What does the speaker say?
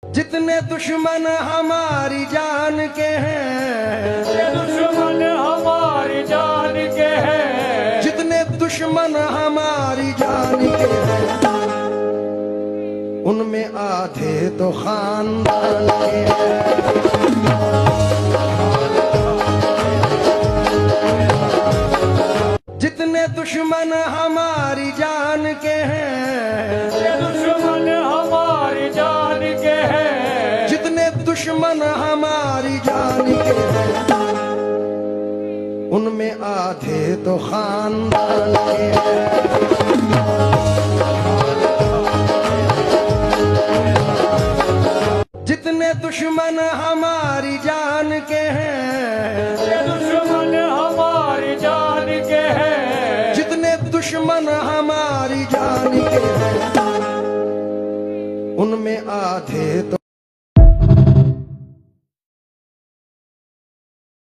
जितने दुश्मन हमारी जान के हैं, दुश्मन हमारी जान के हैं, जितने दुश्मन हमारी जान के हैं, उनमें आधे तो खानदान के हैं। जितने दुश्मन हमारी जान के हैं, दुश्मन हमारी जान के हैं, जितने दुश्मन हमारी जान के हैं, उनमें आधे तो खानदान के हैं। जितने दुश्मन हमारी जान के हैं, दुश्मन हमारी जान के हैं, जितने दुश्मन हमारी जान के हैं, उनमें आधे तो